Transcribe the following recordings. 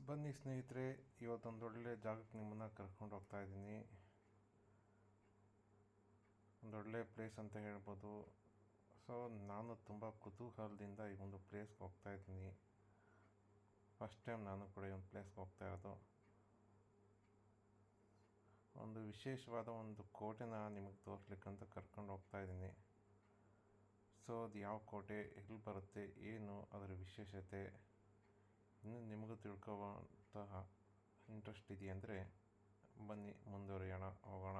ಬನ್ನಿ ಸ್ನೇಹಿತರೆ, ಇವತ್ತೊಂದು ಒಳ್ಳೆ ಜಾಗಕ್ಕೆ ನಿಮ್ಮನ್ನು ಕರ್ಕೊಂಡು ಹೋಗ್ತಾ ಇದ್ದೀನಿ. ಒಂದೊಳ್ಳೆ ಪ್ಲೇಸ್ ಅಂತ ಹೇಳ್ಬೋದು. ಸೊ ನಾನು ತುಂಬ ಕುತೂಹಲದಿಂದ ಈ ಒಂದು ಪ್ಲೇಸ್ಗೆ ಹೋಗ್ತಾ ಇದ್ದೀನಿ. ಫಸ್ಟ್ ಟೈಮ್ ನಾನು ಕೂಡ ಈ ಒಂದು ಪ್ಲೇಸ್ಗೆ ಹೋಗ್ತಾ ಇರೋದು. ಒಂದು ವಿಶೇಷವಾದ ಒಂದು ಕೋಟೆನ ನಿಮಗೆ ತೋರಿಸ್ಲಿಕ್ಕಂತ ಕರ್ಕೊಂಡು ಹೋಗ್ತಾ ಇದ್ದೀನಿ. ಸೊ ಅದು ಯಾವ ಕೋಟೆ, ಎಲ್ಲಿ ಬರುತ್ತೆ, ಏನು ಅದರ ವಿಶೇಷತೆ, ಇನ್ನು ನಿಮಗೂ ತಿಳ್ಕೊಳ್ಳುವಂತಹ ಇಂಟ್ರೆಸ್ಟ್ ಇದೆಯಂದರೆ ಬನ್ನಿ ಮುಂದುವರಿಯೋಣ, ಹೋಗೋಣ.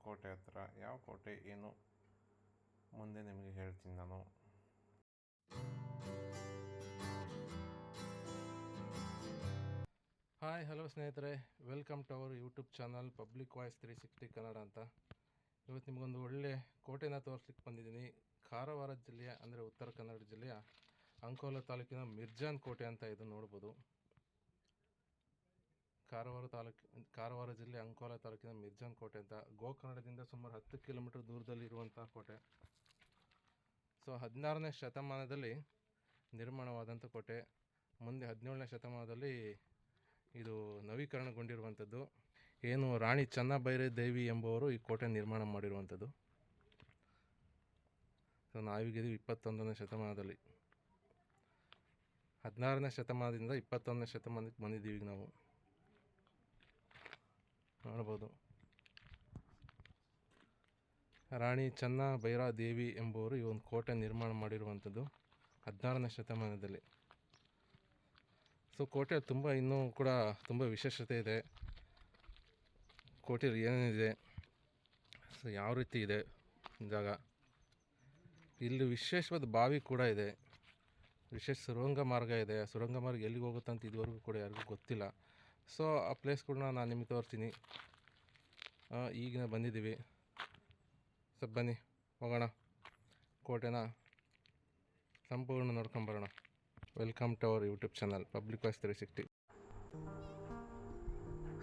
ಕೋಟೆ ಹತ್ರ ಯಾವ ಕೋಟೆ ಏನು ಮುಂದೆ ನಿಮಗೆ ಹೇಳ್ತೀನಿ ನಾನು. ಹಾಯ್ ಹಲೋ ಸ್ನೇಹಿತರೆ, welcome to our YouTube channel public voice 360 Kannada ಅಂತ. ಇವತ್ತು ನಿಮಗೊಂದು ಒಳ್ಳೆ ಕೋಟೆನ ತೋರಿಸ್ಲಿಕ್ಕೆ ಬಂದಿದ್ದೀನಿ. ಕಾರವಾರ ಜಿಲ್ಲೆಯ ಅಂದರೆ ಉತ್ತರ ಕನ್ನಡ ಜಿಲ್ಲೆಯ ಅಂಕೋಲ ತಾಲೂಕಿನ ಮಿರ್ಜಾನ್ ಕೋಟೆ ಅಂತ ಇದು ನೋಡ್ಬೋದು. ಕಾರವಾರ ಜಿಲ್ಲೆ ಅಂಕೋಲ ತಾಲೂಕಿನ ಮಿರ್ಜಾನ್ ಕೋಟೆ ಅಂತ ಗೋಕರ್ಣದಿಂದ ಸುಮಾರು 10 ಕಿಲೋಮೀಟರ್ ದೂರದಲ್ಲಿ ಇರುವಂಥ ಕೋಟೆ. ಸೊ 16ನೇ ಶತಮಾನದಲ್ಲಿ ನಿರ್ಮಾಣವಾದಂಥ ಕೋಟೆ. ಮುಂದೆ 17ನೇ ಶತಮಾನದಲ್ಲಿ ಇದು ನವೀಕರಣಗೊಂಡಿರುವಂಥದ್ದು. ಏನು ರಾಣಿ ಚೆನ್ನಭೈರಾದೇವಿ ಎಂಬುವರು ಈ ಕೋಟೆ ನಿರ್ಮಾಣ ಮಾಡಿರುವಂಥದ್ದು. ಸೊ ನಾವೀಗಿದ್ದೀವಿ 21ನೇ ಶತಮಾನದಲ್ಲಿ. 16ನೇ ಶತಮಾನದಿಂದ 21ನೇ ಶತಮಾನಕ್ಕೆ ಬಂದಿದ್ದೀವಿ ಈಗ ನಾವು. ನೋಡ್ಬೋದು, ರಾಣಿ ಚೆನ್ನಭೈರಾದೇವಿ ಎಂಬುವರು ಈ ಒಂದು ಕೋಟೆ ನಿರ್ಮಾಣ ಮಾಡಿರುವಂಥದ್ದು 16ನೇ ಶತಮಾನದಲ್ಲಿ. ಸೊ ಕೋಟೆ ಇನ್ನೂ ಕೂಡ ತುಂಬ ವಿಶೇಷತೆ ಇದೆ. ಕೋಟೆಯಲ್ಲಿ ಏನೇನಿದೆ, ಸೊ ಯಾವ ರೀತಿ ಇದೆ ಜಾಗ. ಇಲ್ಲಿ ವಿಶೇಷವಾದ ಬಾವಿ ಕೂಡ ಇದೆ, ವಿಶೇಷ ಸುರಂಗ ಮಾರ್ಗ ಇದೆ. ಆ ಸುರಂಗ ಮಾರ್ಗ ಎಲ್ಲಿಗೆ ಹೋಗುತ್ತೆ ಅಂತ ಇದುವರೆಗೂ ಕೂಡ ಯಾರಿಗೂ ಗೊತ್ತಿಲ್ಲ. ಸೊ ಆ ಪ್ಲೇಸ್ಗಳನ್ನ ನಾನು ನಿಮಗೆ ತೋರಿಸ್ತೀನಿ. ಈಗ ಬಂದಿದ್ದೀವಿ. ಸೊ ಬನ್ನಿ ಹೋಗೋಣ, ಕೋಟೆನ ಸಂಪೂರ್ಣ ನೋಡ್ಕೊಂಬರೋಣ. Welcome to our YouTube channel public voice 360.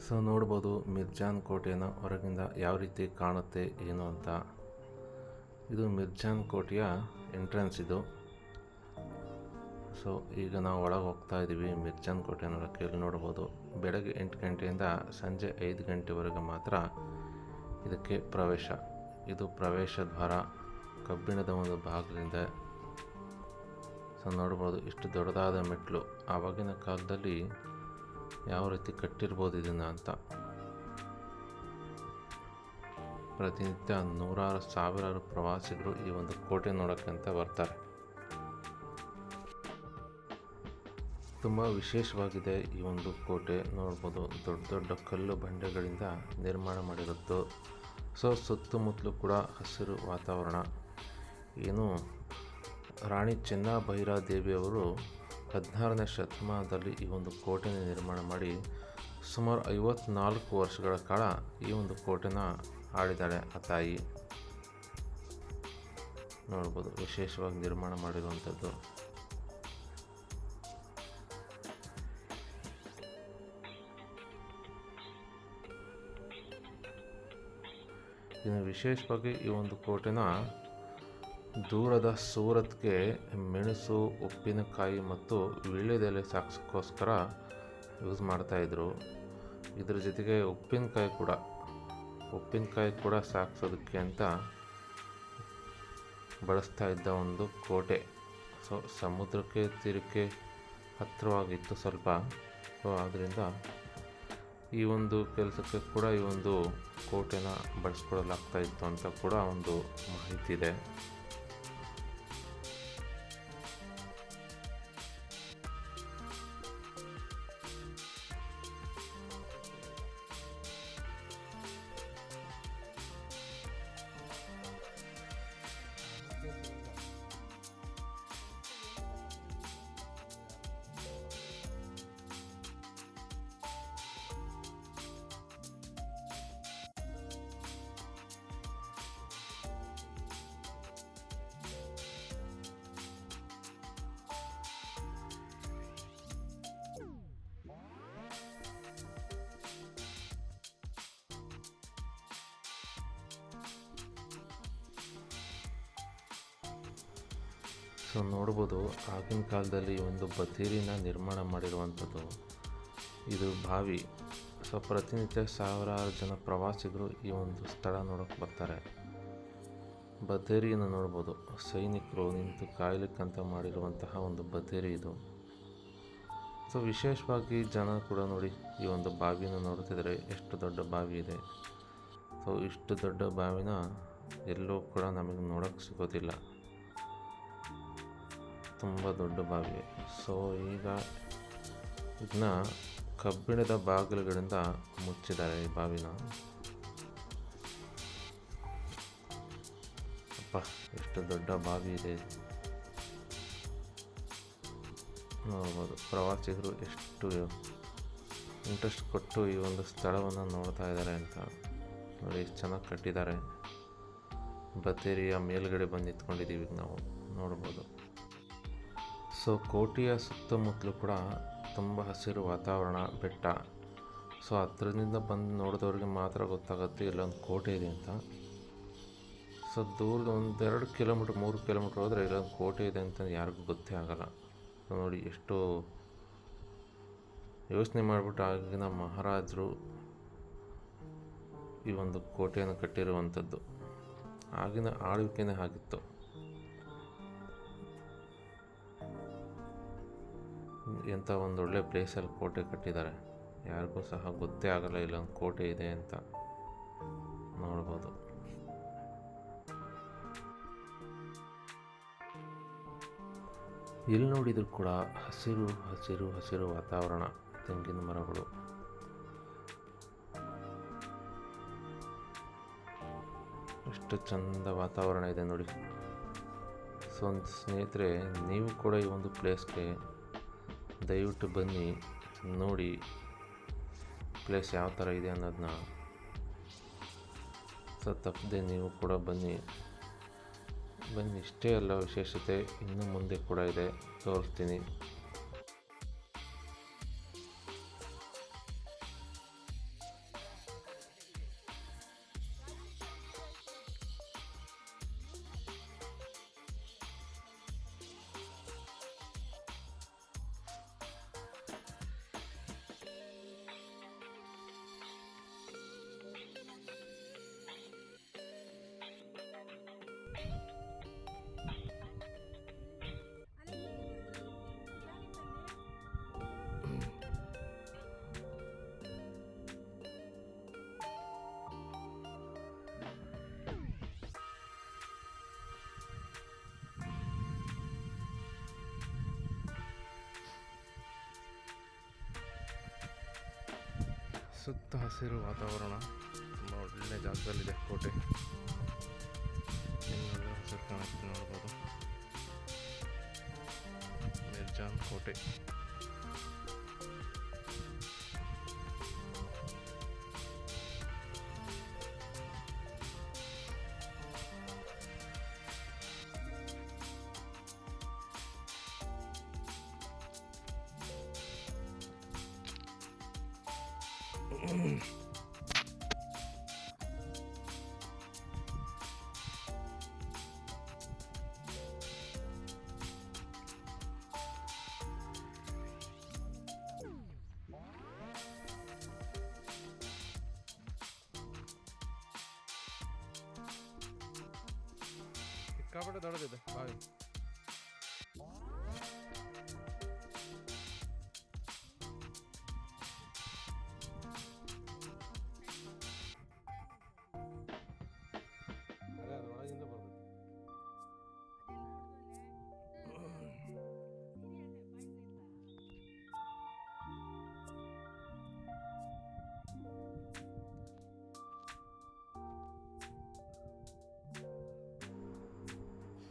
So ನೋಡ್ಬೋದು ಮಿರ್ಜಾನ್ ಕೋಟೆನ ಹೊರಗಿಂದ ಯಾವ ರೀತಿ ಕಾಣುತ್ತೆ ಏನು ಅಂತ. ಇದು ಮಿರ್ಜಾನ್ ಕೋಟೆಯ ಎಂಟ್ರೆನ್ಸ್ ಇದು. ಸೊ ಈಗ ನಾವು ಒಳಗೆ ಹೋಗ್ತಾ ಇದ್ದೀವಿ ಮಿರ್ಜಾನ್ ಕೋಟೆ ನೋಡೋಕ್ಕೆ. ಇಲ್ಲಿ ನೋಡ್ಬೋದು ಬೆಳಗ್ಗೆ 8 ಗಂಟೆಯಿಂದ ಸಂಜೆ 5 ಗಂಟೆವರೆಗೆ ಮಾತ್ರ ಇದಕ್ಕೆ ಪ್ರವೇಶ. ಇದು ಪ್ರವೇಶ ದ್ವಾರ, ಕಬ್ಬಿಣದ ಒಂದು ಬಾಗಿಲಿಂದ. ಸೊ ನೋಡ್ಬೋದು ಇಷ್ಟು ದೊಡ್ಡದಾದ ಮೆಟ್ಲು. ಆವಾಗಿನ ಕಾಲದಲ್ಲಿ ಯಾವ ರೀತಿ ಕಟ್ಟಿರ್ಬೋದು ಇದನ್ನು ಅಂತ. ಪ್ರತಿನಿತ್ಯ ನೂರಾರು ಸಾವಿರಾರು ಪ್ರವಾಸಿಗರು ಈ ಒಂದು ಕೋಟೆ ನೋಡೋಕ್ಕೆ ಅಂತ ಬರ್ತಾರೆ. ತುಂಬ ವಿಶೇಷವಾಗಿದೆ ಈ ಒಂದು ಕೋಟೆ. ನೋಡ್ಬೋದು ದೊಡ್ಡ ದೊಡ್ಡ ಕಲ್ಲು ಬಂಡೆಗಳಿಂದ ನಿರ್ಮಾಣ ಮಾಡಿರುತ್ತು. ಸೊ ಸುತ್ತಮುತ್ತಲೂ ಕೂಡ ಹಸಿರು ವಾತಾವರಣ. ಏನು ರಾಣಿ ಚೆನ್ನಭೈರಾದೇವಿಯವರು 16ನೇ ಶತಮಾನದಲ್ಲಿ ಈ ಒಂದು ಕೋಟೆನ ನಿರ್ಮಾಣ ಮಾಡಿ ಸುಮಾರು 54 ವರ್ಷಗಳ ಕಾಲ ಈ ಒಂದು ಕೋಟೆನ ಆಳಿದ್ದಾಳೆ ಆ ತಾಯಿ. ನೋಡ್ಬೋದು ವಿಶೇಷವಾಗಿ ನಿರ್ಮಾಣ ಮಾಡಿರುವಂಥದ್ದು. ಇನ್ನು ವಿಶೇಷವಾಗಿ ಈ ಒಂದು ಕೋಟೆನ ದೂರದ ಸೂರತ್ಗೆ ಮೆಣಸು, ಉಪ್ಪಿನಕಾಯಿ ಮತ್ತು ವೀಳ್ಯದೆಲೆ ಸಾಗಿಸೋಕ್ಕೋಸ್ಕರ ಯೂಸ್ ಮಾಡ್ತಾಯಿದ್ರು. ಇದ್ರ ಜೊತೆಗೆ ಉಪ್ಪಿನಕಾಯಿ ಕೂಡ ಸಾಗಿಸೋದಕ್ಕೆ ಅಂತ ಬಳಸ್ತಾ ಇದ್ದ ಒಂದು ಕೋಟೆ. ಸೊ ಸಮುದ್ರಕ್ಕೆ ತೀರಕ್ಕೆ ಹತ್ತಿರವಾಗಿತ್ತು ಸ್ವಲ್ಪ. ಸೊ ಆದ್ದರಿಂದ ಈ ಒಂದು ಕೆಲಸಕ್ಕೆ ಕೂಡ ಈ ಒಂದು ಕೋಟೆನ ಬಳಸ್ಕೊಳ್ಳಲಾಗ್ತಾ ಇತ್ತು ಅಂತ ಕೂಡ ಒಂದು ಮಾಹಿತಿ ಇದೆ. ಸೊ ನೋಡ್ಬೋದು ಆಗಿನ ಕಾಲದಲ್ಲಿ ಒಂದು ಬತೀರಿನ ನಿರ್ಮಾಣ ಮಾಡಿರುವಂಥದ್ದು. ಇದು ಬಾವಿ. ಸೊ ಪ್ರತಿನಿತ್ಯ ಸಾವಿರಾರು ಜನ ಪ್ರವಾಸಿಗರು ಈ ಒಂದು ಸ್ಥಳ ನೋಡೋಕ್ಕೆ ಬರ್ತಾರೆ. ಬತ್ತೇರಿಯನ್ನು ನೋಡ್ಬೋದು. ಸೈನಿಕರು ನಿಂತು ಕಾಯಲಿಕ್ಕಂತ ಮಾಡಿರುವಂತಹ ಒಂದು ಬತ್ತೇರಿ ಇದು. ಸೊ ವಿಶೇಷವಾಗಿ ಜನ ಕೂಡ ನೋಡಿ ಈ ಒಂದು ಬಾವಿನ ನೋಡ್ತಿದ್ದಾರೆ. ಎಷ್ಟು ದೊಡ್ಡ ಬಾವಿ ಇದೆ. ಸೊ ಇಷ್ಟು ದೊಡ್ಡ ಬಾವಿನ ಎಲ್ಲೂ ಕೂಡ ನಮಗೆ ನೋಡೋಕ್ಕೆ ಸಿಗೋದಿಲ್ಲ. ತುಂಬ ದೊಡ್ಡ ಬಾವಿ. ಸೊ ಈಗ ಇದನ್ನ ಕಬ್ಬಿಣದ ಬಾಗಿಲುಗಳಿಂದ ಮುಚ್ಚಿದ್ದಾರೆ ಈ ಬಾವಿನ. ಅಪ್ಪ, ಎಷ್ಟು ದೊಡ್ಡ ಬಾವಿ ಇದೆ ನೋಡ್ಬೋದು. ಪ್ರವಾಸಿಗರು ಎಷ್ಟು ಇಂಟ್ರೆಸ್ಟ್ ಕೊಟ್ಟು ಈ ಒಂದು ಸ್ಥಳವನ್ನು ನೋಡ್ತಾ ಇದ್ದಾರೆ ಅಂತ ನೋಡಿ. ಎಷ್ಟು ಚೆನ್ನಾಗಿ ಕಟ್ಟಿದ್ದಾರೆ. ಬತ್ತೇರಿಯ ಮೇಲ್ಗಡೆ ಬಂದು ನಿಂತ್ಕೊಂಡಿದ್ದೀವಿ ನಾವು ನೋಡ್ಬೋದು. ಸೊ ಕೋಟೆಯ ಸುತ್ತಮುತ್ತಲೂ ಕೂಡ ತುಂಬ ಹಸಿರು ವಾತಾವರಣ, ಬೆಟ್ಟ. ಸೊ ಹತ್ರದಿಂದ ಬಂದು ನೋಡಿದವ್ರಿಗೆ ಮಾತ್ರ ಗೊತ್ತಾಗುತ್ತೆ ಇಲ್ಲೊಂದು ಕೋಟೆ ಇದೆ ಅಂತ. ಸೊ ದೂರದ 1-2 ಕಿಲೋಮೀಟ್ರ್ 3 ಕಿಲೋಮೀಟ್ರ್ ಹೋದರೆ ಇಲ್ಲೊಂದು ಕೋಟೆ ಇದೆ ಅಂತ ಯಾರಿಗೂ ಗೊತ್ತೇ ಆಗಲ್ಲ. ಸೊ ನೋಡಿ ಎಷ್ಟು ಯೋಚನೆ ಮಾಡಿಬಿಟ್ಟು ಆಗಿನ ಮಹಾರಾಜರು ಈ ಒಂದು ಕೋಟೆಯನ್ನು ಕಟ್ಟಿರುವಂಥದ್ದು. ಆಗಿನ ಆಳ್ವಿಕೆನೇ ಆಗಿತ್ತು. ಎಂಥ ಒಂದೊಳ್ಳೆ ಪ್ಲೇಸಲ್ಲಿ ಕೋಟೆ ಕಟ್ಟಿದ್ದಾರೆ. ಯಾರಿಗೂ ಸಹ ಗೊತ್ತೇ ಆಗಲ್ಲ ಇಲ್ಲೊಂದು ಕೋಟೆ ಇದೆ ಅಂತ ನೋಡ್ಬೋದು. ಎಲ್ಲಿ ನೋಡಿದರೂ ಕೂಡ ಹಸಿರು ಹಸಿರು ಹಸಿರು ವಾತಾವರಣ, ತೆಂಗಿನ ಮರಗಳು. ಎಷ್ಟು ಚಂದ ವಾತಾವರಣ ಇದೆ ನೋಡಿ. ಸೊ ಒಂದು ಸ್ನೇಹಿತರೆ, ನೀವು ಕೂಡ ಈ ಒಂದು ಪ್ಲೇಸ್ಗೆ ದಯವಿಟ್ಟು ಬನ್ನಿ, ನೋಡಿ ಪ್ಲೇಸ್ ಯಾವ ಥರ ಇದೆ ಅನ್ನೋದನ್ನ. ಸೊ ತಪ್ಪದೆ ನೀವು ಕೂಡ ಬನ್ನಿ. ಇಷ್ಟೇ ಅಲ್ಲ ವಿಶೇಷತೆ, ಇನ್ನು ಮುಂದೆ ಕೂಡ ಇದೆ, ತೋರಿಸ್ತೀನಿ. ಸುತ್ತ ಹಸಿರು ವಾತಾವರಣ, ತುಂಬ ಒಳ್ಳೆ ಜಾಗದಲ್ಲಿದೆ ಕೋಟೆ. ಇನ್ನೆಲ್ಲ ಹಸಿರು ಕಾಣುತ್ತೆ ನೋಡ್ಬೋದು. ಮಿರ್ಜಾನ್ ಕೋಟೆ. ಸಿಕ್ಕಾಪಟ್ಟೆ ದೊಡ್ಡದಿದೆ ಬಾವಿ. ಒಳಗಿಂದ ಬರ್ತದೆ.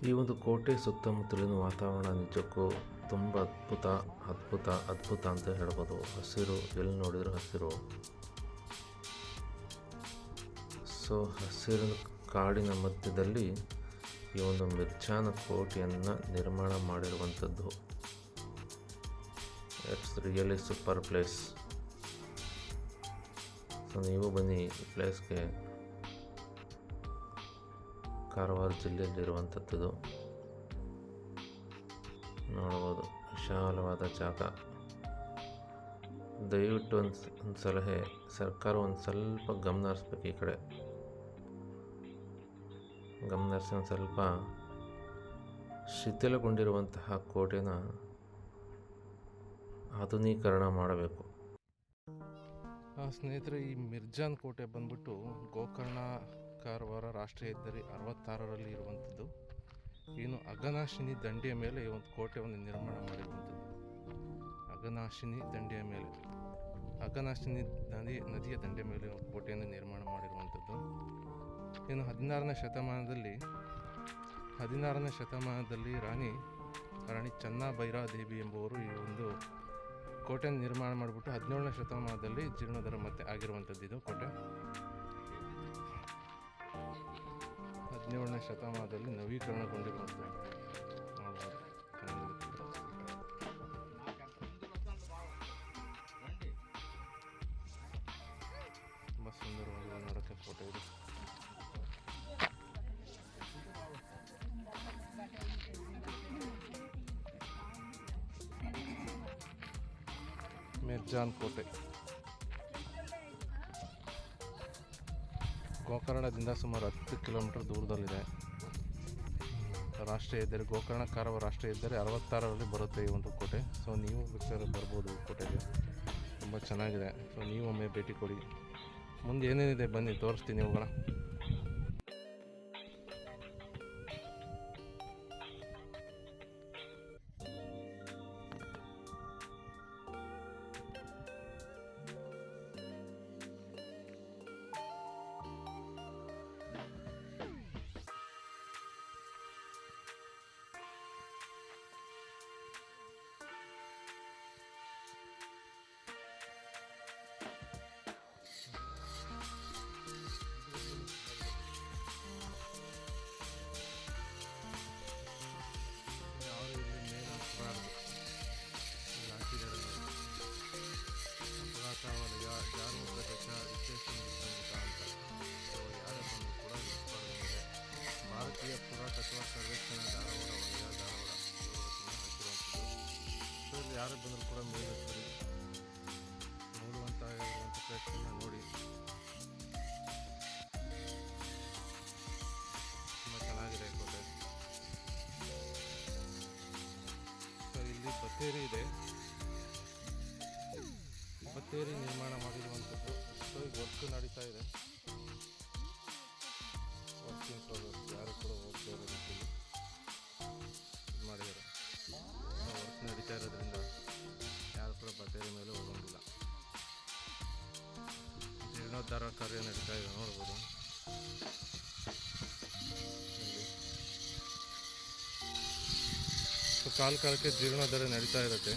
ಈ ಒಂದು ಕೋಟೆ ಸುತ್ತಮುತ್ತಲಿನ ವಾತಾವರಣ ನಿಜಕ್ಕೂ ತುಂಬ ಅದ್ಭುತ ಅಂತ ಹೇಳ್ಬೋದು. ಹಸಿರು, ಎಲ್ಲಿ ನೋಡಿದರೂ ಹಸಿರು. ಸೊ ಹಸಿರು ಕಾಡಿನ ಮಧ್ಯದಲ್ಲಿ ಈ ಒಂದು ಮಿರ್ಜಾನ್ ಕೋಟೆಯನ್ನು ನಿರ್ಮಾಣ ಮಾಡಿರುವಂಥದ್ದು. It's really super place. So ನೀವು ಬನ್ನಿ ಈ ಪ್ಲೇಸ್ಗೆ. ಕಾರವಾರ ಜಿಲ್ಲೆಯಲ್ಲಿರುವಂಥದ್ದು ನೋಡ್ಬೋದು. ವಿಶಾಲವಾದ ಜಾಗ, ದಯವಿಟ್ಟು ಒಂದು ಸಲಹೆ, ಸರ್ಕಾರ ಒಂದು ಸ್ವಲ್ಪ ಗಮನ ಹರಿಸ್ಬೇಕು. ಈ ಕಡೆ ಗಮನ ಹರಿಸಿ ಒಂದು ಸ್ವಲ್ಪ ಶಿಥಿಲಗೊಂಡಿರುವಂತಹ ಕೋಟೆನ ಆಧುನೀಕರಣ ಮಾಡಬೇಕು. ಸ್ನೇಹಿತರೆ, ಈ ಮಿರ್ಜಾನ್ ಕೋಟೆ ಬಂದ್ಬಿಟ್ಟು ಗೋಕರ್ಣ ಕಾರವಾರ ರಾಷ್ಟ್ರೀಯ ಹೆದ್ದಾರಿ 66ರಲ್ಲಿ ಇರುವಂಥದ್ದು. ಏನು ಅಘನಾಶಿನಿ ದಂಡೆಯ ಮೇಲೆ ಈ ಒಂದು ಕೋಟೆಯನ್ನು ನಿರ್ಮಾಣ ಮಾಡಿರುವಂಥದ್ದು. ಅಘನಾಶಿನಿ ದಂಡೆಯ ಮೇಲೆ, ಅಘನಾಶಿನಿ ನದಿಯ ದಂಡೆಯ ಮೇಲೆ ಒಂದು ಕೋಟೆಯನ್ನು ನಿರ್ಮಾಣ ಮಾಡಿರುವಂಥದ್ದು. ಏನು 16ನೇ ಶತಮಾನದಲ್ಲಿ ರಾಣಿ ಚೆನ್ನಭೈರಾದೇವಿ ಎಂಬುವರು ಈ ಒಂದು ಕೋಟೆಯನ್ನು ನಿರ್ಮಾಣ ಮಾಡಿಬಿಟ್ಟು 17ನೇ ಶತಮಾನದಲ್ಲಿ ಜೀರ್ಣೋದ್ಧಾರ ಮತ್ತೆ ಆಗಿರುವಂಥದ್ದು. ಇದು ಕೋಟೆ 17ನೇ ಶತಮಾನದಲ್ಲಿ ನವೀಕರಣಗೊಂಡಿರುವಂಥದ್ದು. ನೋಡ್ಬೋದು, ತುಂಬ ಸುಂದರವಾಗಿದೆ ನೋಡೋಕ್ಕೆ ಕೋಟೆ ಇದು. ಮಿರ್ಜಾನ್ ಕೋಟೆ ಗೋಕರ್ಣದಿಂದ ಸುಮಾರು 10 ಕಿಲೋಮೀಟರ್ ದೂರದಲ್ಲಿದೆ. ರಾಷ್ಟ್ರೀಯ ಹೆದ್ದಾರಿ ಗೋಕರ್ಣ ಕಾರವಾರ ರಾಷ್ಟ್ರೀಯ ಹೆದ್ದಾರಿ 66ರಲ್ಲಿ ಬರುತ್ತೆ ಈ ಒಂದು ಕೋಟೆ. ಸೊ ನೀವು ಬೇಕಾದ್ರೆ ಬರ್ಬೋದು ಕೋಟೆಗೆ, ತುಂಬ ಚೆನ್ನಾಗಿದೆ. ಸೊ ನೀವು ಒಮ್ಮೆ ಭೇಟಿ ಕೊಡಿ. ಮುಂದೆ ಏನೇನಿದೆ ಬನ್ನಿ ತೋರಿಸ್ತೀನಿ, ಹೋಗೋಣ. ಭಾರತೀಯ ಪುರಾತತ್ವ ಸರ್ವೇಕ್ಷಣಾ ಧಾರವಾಡ ವಲಯ ಧಾರವಾಡ ಹಾಕಿರುವಂಥದ್ದು. ಯಾರು ಬಂದರೂ ಕೂಡ ಮೇಲೆ ನೋಡುವಂಥ ಪ್ರಯತ್ನ ನೋಡಿ. ತುಂಬ ಚೆನ್ನಾಗಿದೆ ಕೋಟೆ. ಸೊ ಇಲ್ಲಿ ಬತ್ತೇರಿ ಇದೆ, ಬತ್ತೇರಿ ನಿರ್ಮಾಣ ಮಾಡಿರುವಂಥದ್ದು. ಸೊ ಈಗ ವರ್ಕ್ ನಡೀತಾ ಇದೆ, ವರ್ಕಿಂಗ್ ಪ್ರೋಗ್ರೆಸ್. ಯಾರು ಕೂಡ ಹೋಗ್ತಾ ಇರೋ ರೀತಿಯಲ್ಲಿ ಇದು ಮಾಡಿದ್ದಾರೆ. ವರ್ಕ್ ನಡೀತಾ ಇರೋದ್ರಿಂದ ಯಾರು ಕೂಡ ಬತ್ತೇರಿ ಮೇಲೆ ಹೋಗೋಂಗಿಲ್ಲ. ಜೀರ್ಣೋದ್ಧಾರ ಕಾರ್ಯ ನಡೀತಾ ಇದೆ, ನೋಡ್ಬೋದು. ಸೊ ಕಾಲಕ್ಕೆ ಜೀರ್ಣೋದ್ಧಾರ ನಡೀತಾ ಇರುತ್ತೆ.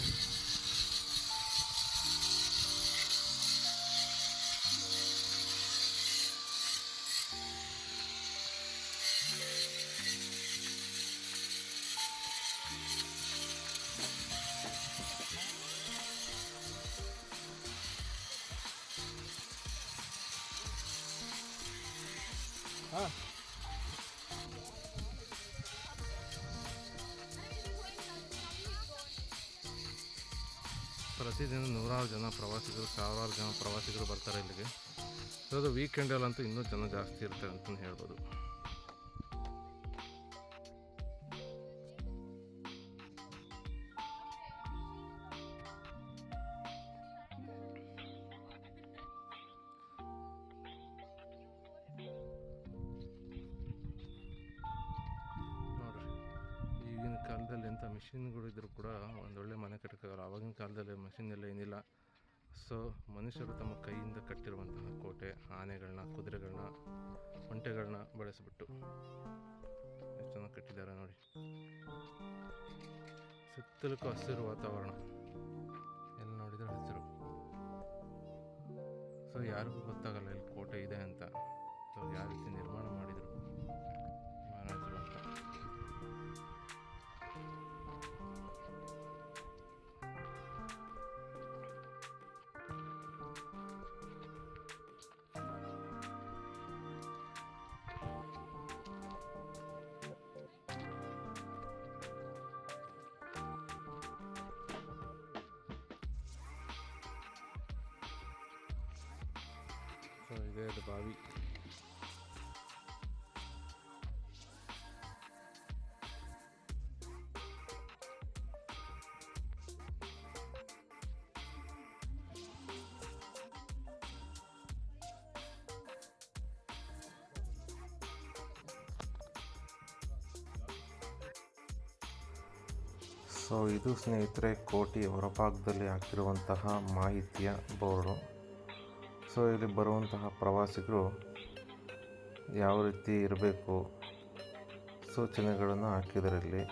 ಪ್ರತಿದಿನ ನೂರಾರು ಜನ ಪ್ರವಾಸಿಗರು, ಸಾವಿರಾರು ಜನ ಪ್ರವಾಸಿಗರು ಬರ್ತಾರೆ ಇಲ್ಲಿಗೆ. ಸೊ ಅದು ವೀಕೆಂಡಲ್ಲಂತೂ ಇನ್ನೂ ಜನ ಜಾಸ್ತಿ ಇರ್ತಾರೆ ಅಂತಲೇ ಹೇಳ್ಬೋದು. ಕಾಲದಲ್ಲಿ ಎಂಥ ಮಿಷಿನ್ಗಳು ಇದ್ದರೂ ಕೂಡ ಒಂದೊಳ್ಳೆ ಮನೆ ಕಟ್ಟಕ್ಕಾಗಲ್ಲ. ಆವಾಗಿನ ಕಾಲದಲ್ಲಿ ಮಿಷಿನ್ ಎಲ್ಲ ಏನಿಲ್ಲ. ಸೊ ಮನುಷ್ಯರು ತಮ್ಮ ಕೈಯಿಂದ ಕಟ್ಟಿರುವಂತಹ ಕೋಟೆ, ಆನೆಗಳನ್ನ, ಕುದುರೆಗಳನ್ನ, ಒಂಟೆಗಳನ್ನ ಬಳಸಿಬಿಟ್ಟು ಎಷ್ಟು ಚೆನ್ನಾಗಿ ಕಟ್ಟಿದ್ದಾರೆ ನೋಡಿ. ಸುತ್ತಲಕ್ಕೂ ಹಸಿರು ವಾತಾವರಣ, ಎಲ್ಲಿ ನೋಡಿದ್ರೆ ಹಸಿರು. ಸೊ ಯಾರಿಗೂ ಗೊತ್ತಾಗಲ್ಲ ಇಲ್ಲಿ ಕೋಟೆ ಇದೆ ಅಂತ. ಸೊ ಯಾವ ರೀತಿ ನಿರ್ಮಾಣ ಮಾಡಿದರು ಮಹಾರಾಜರು ಅಂತ. ಇದೆ ಅದು ಬಾವಿ. ಸೊ ಇದು ಸ್ನೇಹಿತರೆ ಕೋಟೆ ಹೊರಭಾಗದಲ್ಲಿ ಹಾಕಿರುವಂತಹ ಮಾಹಿತಿಯ ಬೋರ್ಡು. ಸೊ ಇಲ್ಲಿ ಬರುವಂತಹ ಪ್ರವಾಸಿಗರು ಯಾವ ರೀತಿ ಇರಬೇಕು ಸೂಚನೆಗಳನ್ನು ಹಾಕಿದರಲ್ಲಿ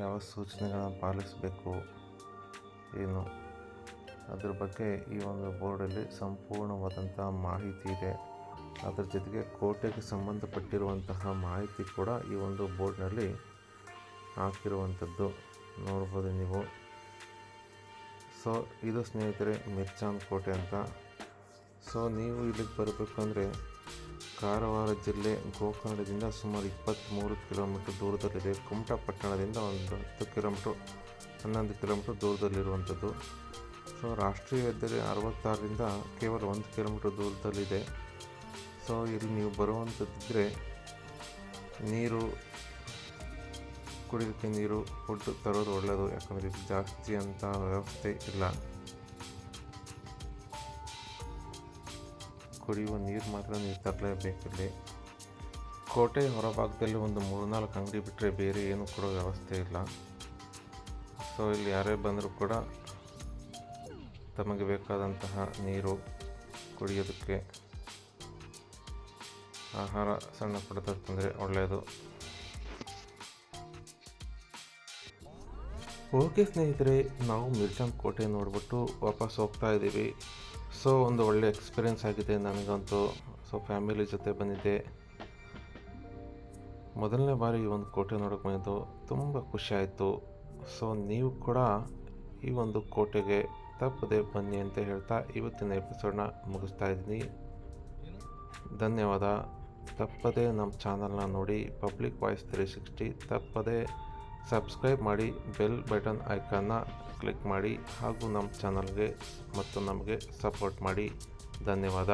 ಯಾವ ಸೂಚನೆಗಳನ್ನು ಪಾಲಿಸಬೇಕು ಏನು ಅದ್ರ ಬಗ್ಗೆ ಈ ಒಂದು ಬೋರ್ಡಲ್ಲಿ ಸಂಪೂರ್ಣವಾದಂತಹ ಮಾಹಿತಿ ಇದೆ. ಅದರ ಜೊತೆಗೆ ಕೋಟೆಗೆ ಸಂಬಂಧಪಟ್ಟಿರುವಂತಹ ಮಾಹಿತಿ ಕೂಡ ಈ ಒಂದು ಬೋರ್ಡ್ನಲ್ಲಿ ಹಾಕಿರುವಂಥದ್ದು ನೋಡ್ಬೋದು ನೀವು. ಸೊ ಇದು ಸ್ನೇಹಿತರೆ ಮಿರ್ಜಾನ್ ಕೋಟೆ ಅಂತ. ಸೊ ನೀವು ಇಲ್ಲಿಗೆ ಬರಬೇಕು ಅಂದರೆ ಕಾರವಾರ ಜಿಲ್ಲೆ ಗೋಕರ್ಣದಿಂದ ಸುಮಾರು 23 ಕಿಲೋಮೀಟ್ರ್ ದೂರದಲ್ಲಿದೆ. ಕುಮಟಾ ಪಟ್ಟಣದಿಂದ ಒಂದು 10 ಕಿಲೋಮೀಟ್ರ್ 11 ಕಿಲೋಮೀಟ್ರ್ ದೂರದಲ್ಲಿರುವಂಥದ್ದು. ಸೊ ರಾಷ್ಟ್ರೀಯ ಹೆದ್ದಾರಿ 66ರಿಂದ ಕೇವಲ 1 ಕಿಲೋಮೀಟ್ರ್ ದೂರದಲ್ಲಿದೆ. ಸೊ ಇಲ್ಲಿ ನೀವು ಬರುವಂಥದ್ದಿದ್ದರೆ ನೀರು, ಕುಡಿಯೋಕ್ಕೆ ನೀರು, ಫುಡ್ ತರೋದು ಒಳ್ಳೆಯದು. ಯಾಕಂದರೆ ಇಲ್ಲಿ ಜಾಸ್ತಿ ಅಂತ ವ್ಯವಸ್ಥೆ ಇಲ್ಲ. ಕುಡಿಯುವ ನೀರು ಮಾತ್ರ ನೀವು ತರಲೇಬೇಕಿಲ್ಲಿ. ಕೋಟೆ ಹೊರಭಾಗದಲ್ಲಿ ಒಂದು 3-4 ಅಂಗಡಿ ಬಿಟ್ಟರೆ ಬೇರೆ ಏನು ಕೊಡೋ ವ್ಯವಸ್ಥೆ ಇಲ್ಲ. ಸೊ ಇಲ್ಲಿ ಯಾರೇ ಬಂದರೂ ಕೂಡ ತಮಗೆ ಬೇಕಾದಂತಹ ನೀರು, ಕುಡಿಯೋದಕ್ಕೆ ಆಹಾರ ಸಣ್ಣ ಪುಟ್ಟ ತಂದರೆ ಒಳ್ಳೆಯದು. ಓಕೆ ಸ್ನೇಹಿತರೆ, ನಾವು ಮಿರ್ಜಾನ್ ಕೋಟೆ ನೋಡಿಬಿಟ್ಟು ವಾಪಸ್ ಹೋಗ್ತಾ ಇದ್ದೀವಿ. ಸೊ ಒಂದು ಒಳ್ಳೆ ಎಕ್ಸ್ಪೀರಿಯೆನ್ಸ್ ಆಗಿದೆ ನನಗಂತೂ. ಸೊ ಫ್ಯಾಮಿಲಿ ಜೊತೆ ಬಂದಿದ್ದೆ. ಮೊದಲನೇ ಬಾರಿ ಈ ಒಂದು ಕೋಟೆ ನೋಡೋಕೆ ಬಂದಿದ್ದು ತುಂಬ ಖುಷಿ ಆಯಿತು. ಸೊ ನೀವು ಕೂಡ ಈ ಒಂದು ಕೋಟೆಗೆ ತಪ್ಪದೆ ಬನ್ನಿ ಅಂತ ಹೇಳ್ತಾ ಇವತ್ತಿನ ಎಪಿಸೋಡ್ನ ಮುಗಿಸ್ತಾ ಇದ್ದೀನಿ. ಧನ್ಯವಾದ. ತಪ್ಪದೆ ನಮ್ಮ ಚಾನಲ್ನ ನೋಡಿ, ಪಬ್ಲಿಕ್ ವಾಯ್ಸ್ 360 ತಪ್ಪದೆ ಸಬ್ಸ್ಕ್ರೈಬ್ ಮಾಡಿ, ಬೆಲ್ ಬಟನ್ ಐಕಾನ್ನ ಕ್ಲಿಕ್ ಮಾಡಿ ಹಾಗೂ ನಮ್ಮ ಚಾನಲ್ಗೆ ಮತ್ತು ನಮಗೆ ಸಪೋರ್ಟ್ ಮಾಡಿ. ಧನ್ಯವಾದ.